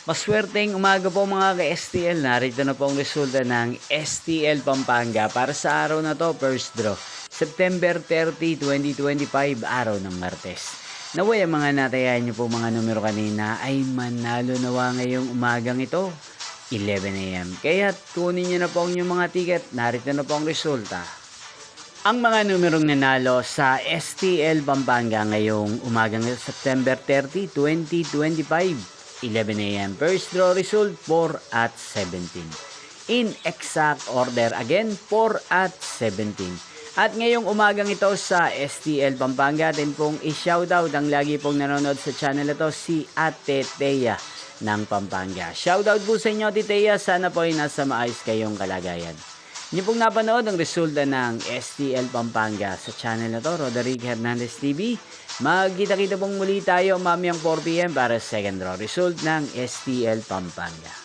Maswerteng umaga po mga ka-STL. Narito na po ang resulta ng STL Pampanga para sa araw na to, first draw. September 30, 2025, araw ng Martes. Naway ang mga natayahan niyo po mga numero kanina ay manalo nawa ngayong umagang ito, 11 AM. Kaya kunin niyo na po ang inyong mga ticket. Narito na po ang resulta. Ang mga numerong nanalo sa STL Pampanga ngayong umagang September 30, 2025. 11 AM. First draw result 4 at 17. In exact order again 4 at 17. At ngayong umagang ito sa STL Pampanga din pong i-shoutout ang lagi pong nanonood sa channel ito si Ate Thea ng Pampanga. Shoutout po sa inyo Ate Thea, sana po ay nasa maayos kayong kalagayan. Niyo pong napanood ang resulta ng STL Pampanga sa channel na to, Roderick Hernandez TV. Magkita-kita pong muli tayo mamayang 4 PM para sa second draw result ng STL Pampanga.